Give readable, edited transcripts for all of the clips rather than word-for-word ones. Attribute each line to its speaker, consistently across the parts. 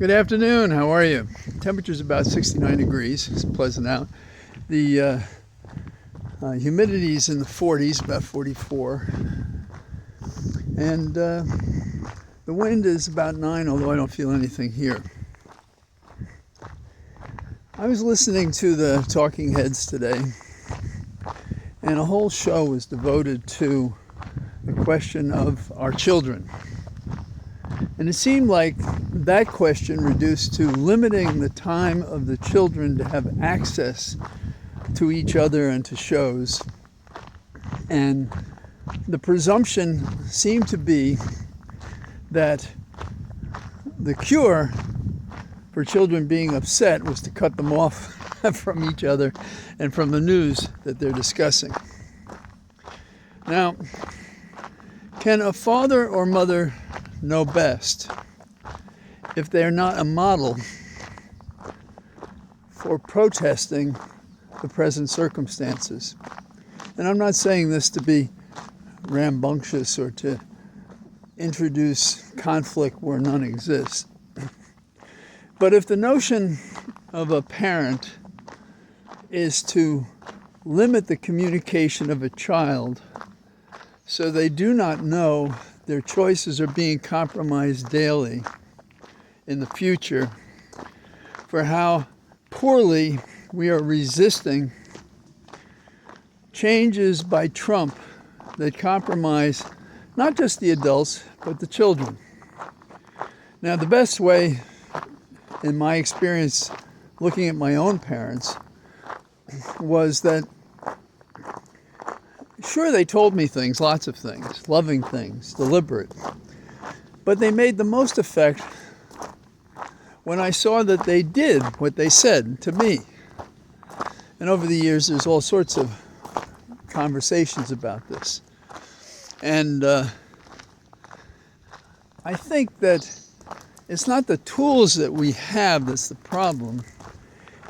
Speaker 1: Good afternoon. How are you? Temperature's about 69 degrees. It's pleasant out. The humidity's in the 40s, about 44. And the wind is about 9, although I don't feel anything here. I was listening to the Talking Heads today, and a whole show was devoted to the question of our children. And it seemed like that question reduced to limiting the time of the children to have access to each other and to shows. And the presumption seemed to be that the cure for children being upset was to cut them off from each other and from the news that they're discussing. Now, can a father or mother know best if they're not a model for protesting the present circumstances? And I'm not saying this to be rambunctious or to introduce conflict where none exists. But if the notion of a parent is to limit the communication of a child so they do not know their choices are being compromised daily in the future, for how poorly we are resisting changes by Trump that compromise not just the adults, but the children. Now, the best way, in my experience, looking at my own parents, was that sure, they told me things, lots of things, loving things, deliberate. But they made the most effect when I saw that they did what they said to me. And over the years, there's all sorts of conversations about this. And I think that it's not the tools that we have that's the problem.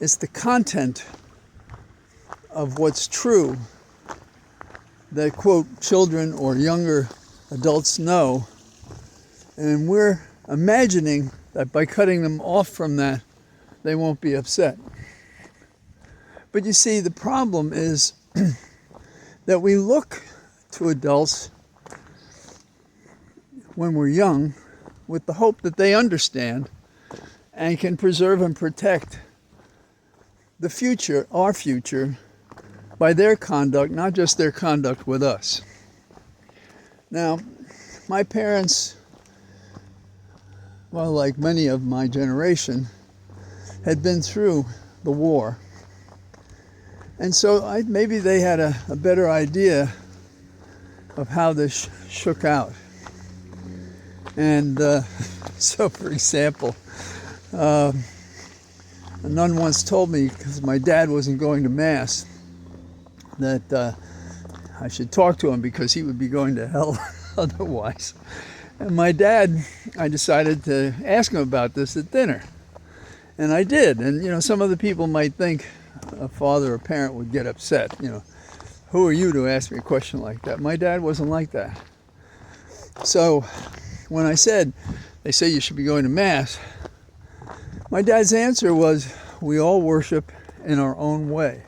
Speaker 1: It's the content of what's true that, quote, children or younger adults know, and we're imagining that by cutting them off from that, they won't be upset. But you see, the problem is that we look to adults when we're young with the hope that they understand and can preserve and protect the future, our future, by their conduct, not just their conduct with us. Now, my parents, well, like many of my generation, had been through the war. And so maybe they had a better idea of how this shook out. And so, for example, a nun once told me, because my dad wasn't going to Mass, that I should talk to him because he would be going to hell otherwise. And my dad, I decided to ask him about this at dinner. And I did. And, some other people might think a father or parent would get upset. Who are you to ask me a question like that? My dad wasn't like that. So when I said, they say you should be going to Mass, my dad's answer was, we all worship in our own way.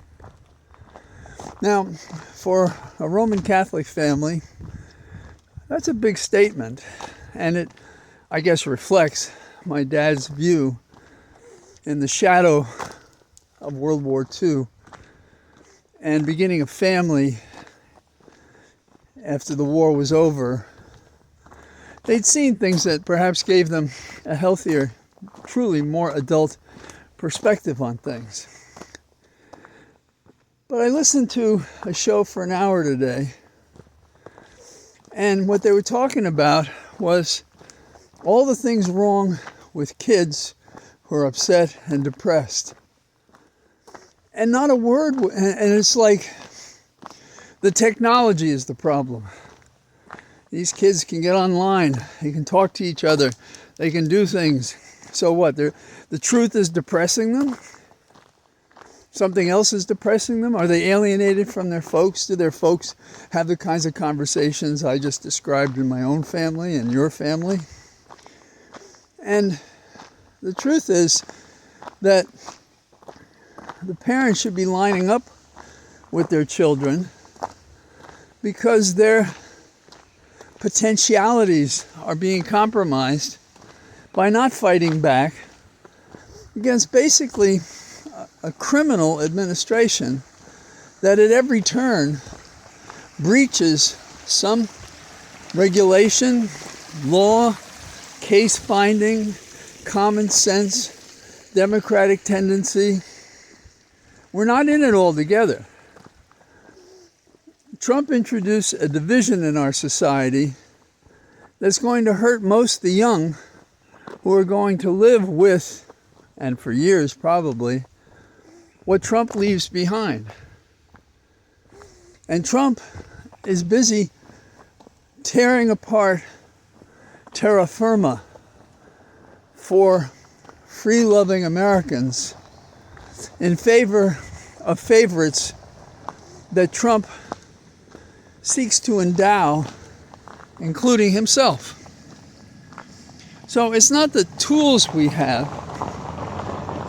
Speaker 1: Now, for a Roman Catholic family, that's a big statement, and it, I guess, reflects my dad's view in the shadow of World War II and beginning a family after the war was over. They'd seen things that perhaps gave them a healthier, truly more adult perspective on things. But I listened to a show for an hour today, and what they were talking about was all the things wrong with kids who are upset and depressed. And not a word, and it's like the technology is the problem. These kids can get online, they can talk to each other, they can do things. So what, the truth is depressing them? Something else is depressing them? Are they alienated from their folks? Do their folks have the kinds of conversations I just described in my own family and your family? And The truth is that the parents should be lining up with their children because their potentialities are being compromised by not fighting back against basically a criminal administration that at every turn breaches some regulation, law, case finding, common sense, democratic tendency. We're not in it all together. Trump introduced a division in our society that's going to hurt most the young who are going to live with, and for years probably, what Trump leaves behind. And Trump is busy tearing apart terra firma for free-loving Americans in favor of favorites that Trump seeks to endow, including himself. So it's not the tools we have,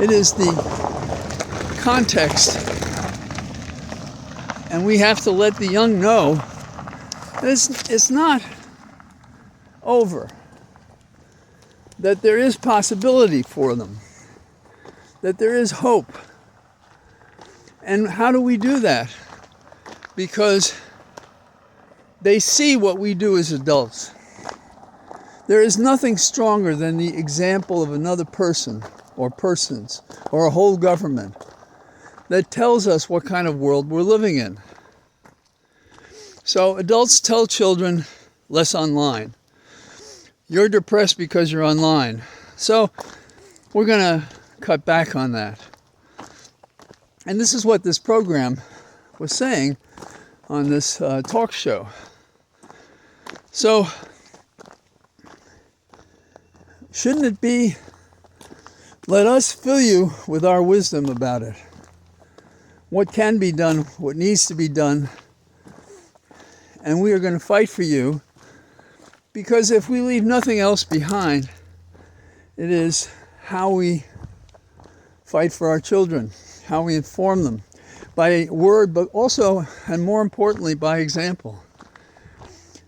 Speaker 1: it is the context. And we have to let the young know that it's not over, that there is possibility for them, that there is hope. And how do we do that? Because they see what we do as adults. There is nothing stronger than the example of another person or persons or a whole government that tells us what kind of world we're living in. So adults tell children, less online. You're depressed because you're online. So we're going to cut back on that. And this is what this program was saying on this talk show. So shouldn't it be, let us fill you with our wisdom about it. What can be done, what needs to be done, and we are going to fight for you, because if we leave nothing else behind, it is how we fight for our children, how we inform them, by word, but also, and more importantly, by example.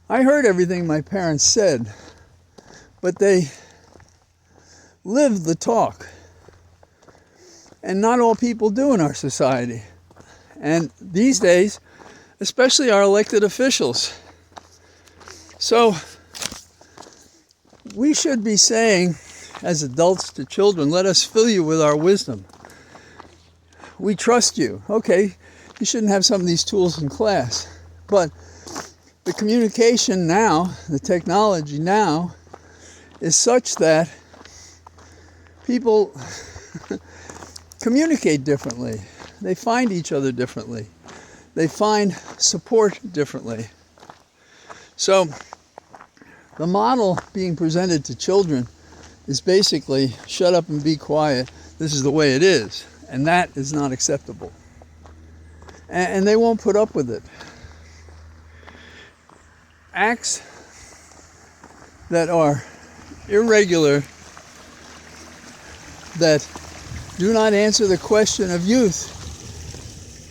Speaker 1: I heard everything my parents said, but they lived the talk. And not all people do in our society. And these days, especially our elected officials. So we should be saying, as adults to children, let us fill you with our wisdom. We trust you. Okay, you shouldn't have some of these tools in class. But the communication now, the technology now, is such that people communicate differently. They find each other differently. They find support differently. So the model being presented to children is basically shut up and be quiet. This is the way it is. And that is not acceptable. And they won't put up with it. Acts that are irregular, that do not answer the question of youth,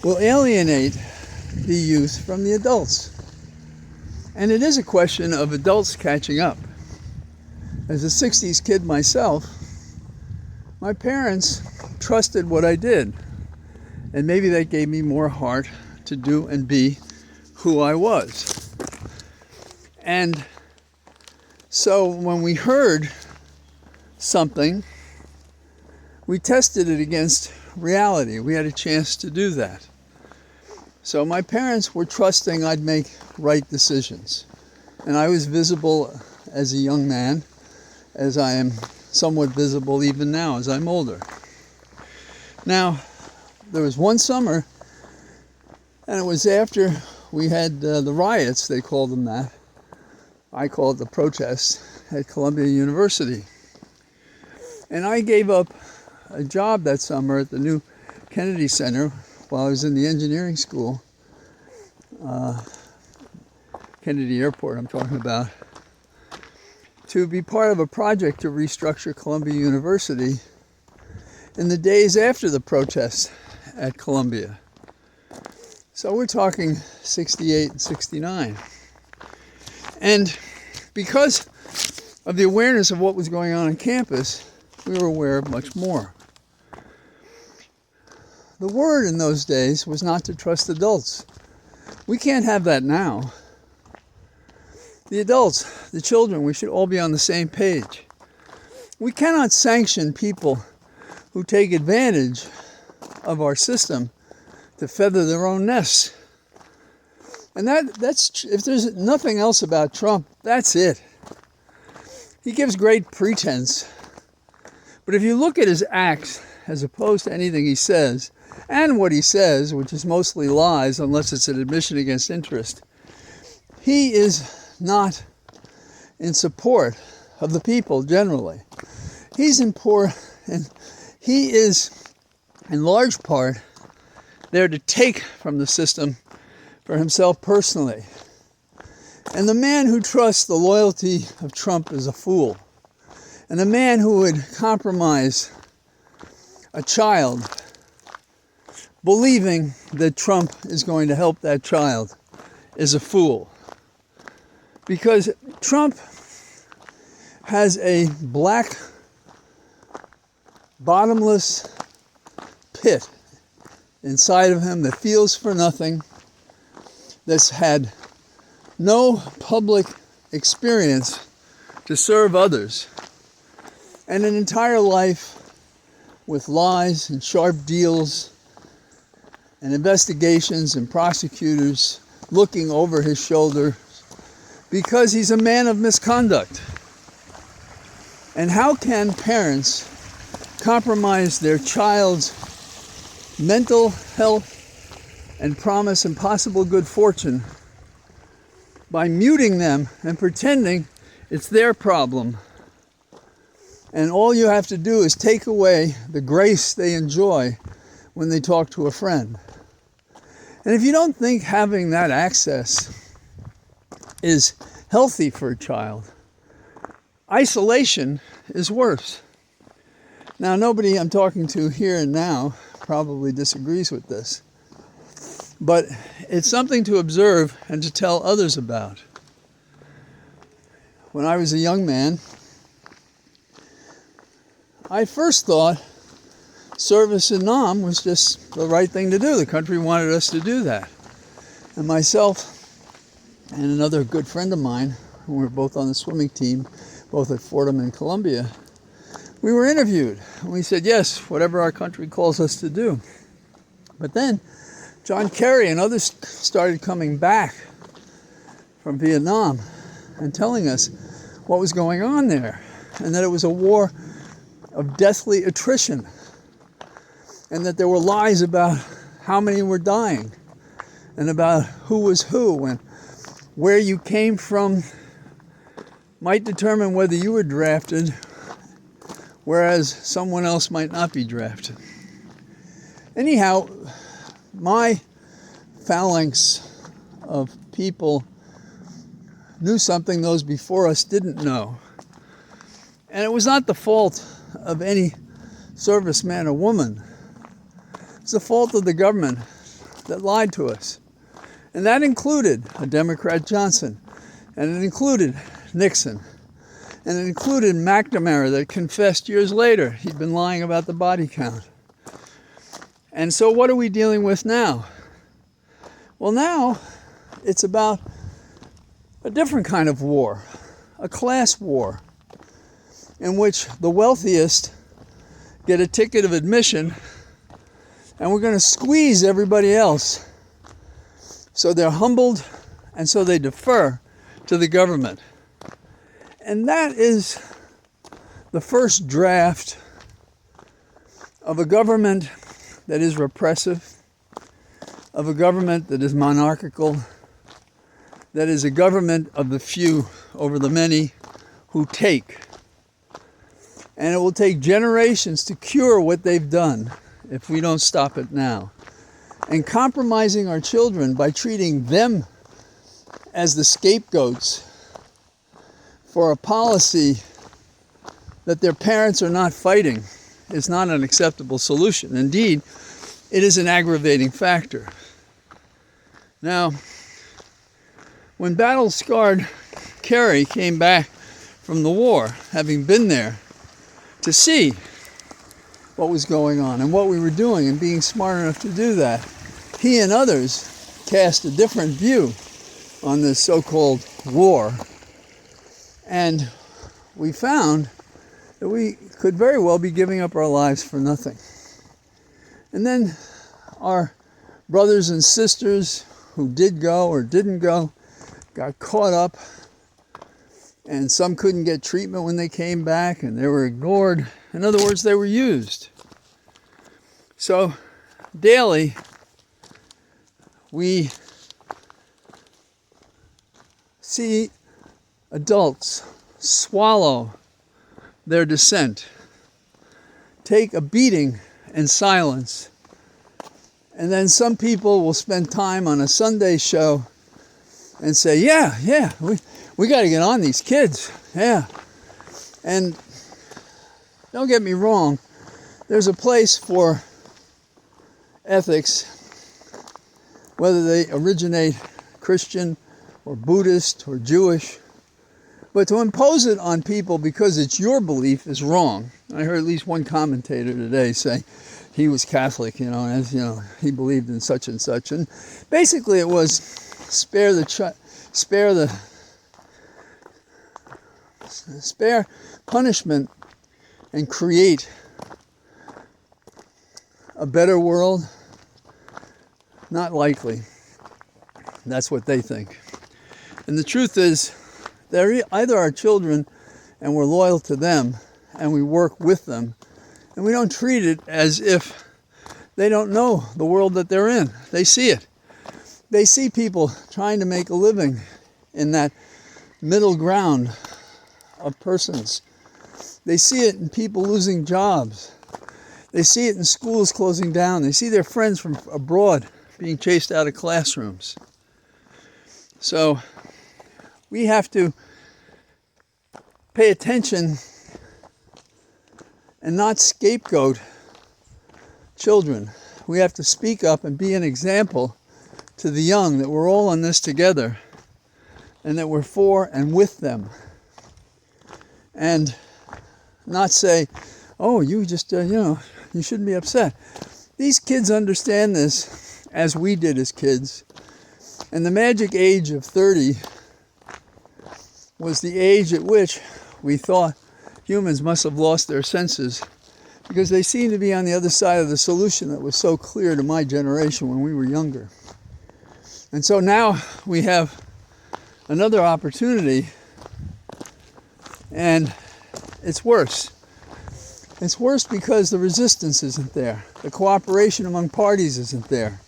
Speaker 1: will alienate the youth from the adults. And it is a question of adults catching up. As a 60s kid myself, my parents trusted what I did. And maybe that gave me more heart to do and be who I was. And so when we heard something, we tested it against reality. We had a chance to do that. So my parents were trusting I'd make right decisions. And I was visible as a young man, as I am somewhat visible even now as I'm older. Now, there was one summer, and it was after we had the riots, they called them that. I call it the protests at Columbia University. And I gave up a job that summer at the new Kennedy Center while I was in the engineering school. Kennedy Airport I'm talking about. to be part of a project to restructure Columbia University in the days after the protests at Columbia. So we're talking 68 and 69. And because of the awareness of what was going on campus, we were aware of much more. The word in those days was not to trust adults. We can't have that now. The adults, the children, we should all be on the same page. We cannot sanction people who take advantage of our system to feather their own nests. And that's if there's nothing else about Trump, that's it. He gives great pretense. But if you look at his acts, as opposed to anything he says, and what he says, which is mostly lies, unless it's an admission against interest, he is not in support of the people generally. He is, in large part, there to take from the system for himself personally. And the man who trusts the loyalty of Trump is a fool. And the man who would compromise a child believing that Trump is going to help that child is a fool. Because Trump has a black, bottomless pit inside of him that feels for nothing, that's had no public experience to serve others, and an entire life with lies and sharp deals and investigations and prosecutors looking over his shoulder because he's a man of misconduct. And how can parents compromise their child's mental health and promise and possible good fortune by muting them and pretending it's their problem? And all you have to do is take away the grace they enjoy when they talk to a friend. And if you don't think having that access is healthy for a child, isolation is worse. Now, nobody I'm talking to here and now probably disagrees with this, but it's something to observe and to tell others about. When I was a young man, I first thought service in Nam was just the right thing to do. The country wanted us to do that. And myself and another good friend of mine, who were both on the swimming team, both at Fordham and Columbia, we were interviewed. And we said, yes, whatever our country calls us to do. But then John Kerry and others started coming back from Vietnam and telling us what was going on there, and that it was a war of deathly attrition, and that there were lies about how many were dying, and about who was who, and where you came from might determine whether you were drafted, whereas someone else might not be drafted. Anyhow, my phalanx of people knew something those before us didn't know. And it was not the fault of any serviceman or woman. It's the fault of the government that lied to us. And that included a Democrat Johnson, and it included Nixon, and it included McNamara that confessed years later he'd been lying about the body count. And so what are we dealing with now? Well, now it's about a different kind of war, a class war, in which the wealthiest get a ticket of admission, and we're going to squeeze everybody else. So they're humbled, and so they defer to the government. And that is the first draft of a government that is repressive, of a government that is monarchical, that is a government of the few over the many who take. And it will take generations to cure what they've done if we don't stop it now. And compromising our children by treating them as the scapegoats for a policy that their parents are not fighting is not an acceptable solution. Indeed, it is an aggravating factor. Now, when battle-scarred Kerry came back from the war, having been there to see what was going on and what we were doing and being smart enough to do that, he and others cast a different view on this so-called war. And we found that we could very well be giving up our lives for nothing. And then our brothers and sisters who did go or didn't go got caught up, and some couldn't get treatment when they came back, and they were ignored. In other words, they were used. So daily we see adults swallow their dissent, take a beating in silence, and then some people will spend time on a Sunday show and say, yeah, we got to get on these kids, yeah. And don't get me wrong, there's a place for ethics, whether they originate Christian or Buddhist or Jewish. But to impose it on people because it's your belief is wrong. I heard at least one commentator today say he was Catholic, and he believed in such and such. And basically it was spare punishment and create a better world. Not likely. That's what they think. And the truth is, they're either our children and we're loyal to them and we work with them, and we don't treat it as if they don't know the world that they're in. They see it. They see people trying to make a living in that middle ground of persons. They see it in people losing jobs. They see it in schools closing down. They see their friends from abroad being chased out of classrooms. So we have to pay attention and not scapegoat children. We have to speak up and be an example to the young that we're all in this together and that we're for and with them. And not say, oh, you just, you shouldn't be upset. These kids understand this as we did as kids. And the magic age of 30 was the age at which we thought humans must have lost their senses, because they seemed to be on the other side of the solution that was so clear to my generation when we were younger. And so now we have another opportunity, and it's worse. It's worse because the resistance isn't there. The cooperation among parties isn't there.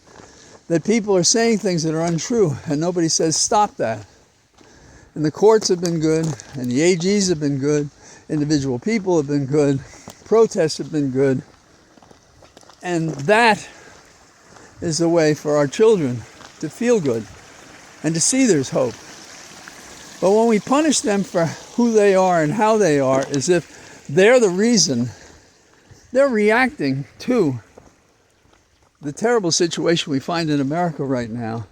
Speaker 1: That people are saying things that are untrue, and nobody says, stop that. And the courts have been good, and the AGs have been good, individual people have been good, protests have been good, and that is the way for our children to feel good and to see there's hope. But when we punish them for who they are and how they are, as if they're the reason, they're reacting to the terrible situation we find in America right now,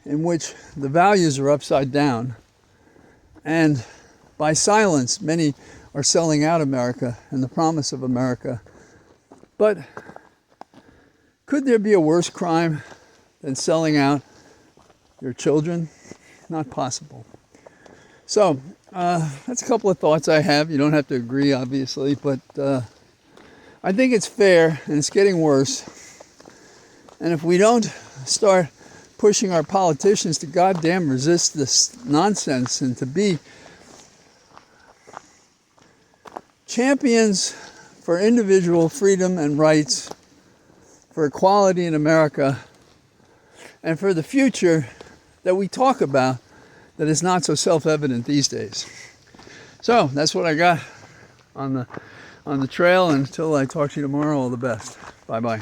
Speaker 1: in which the values are upside down, and by silence many are selling out America and the promise of America. But could there be a worse crime than selling out your children? Not possible. So that's a couple of thoughts I have. You don't have to agree, obviously, but I think it's fair, and it's getting worse. And if we don't start pushing our politicians to goddamn resist this nonsense and to be champions for individual freedom and rights, for equality in America, and for the future that we talk about that is not so self-evident these days. So that's what I got on the trail. Until I talk to you tomorrow, all the best. Bye-bye.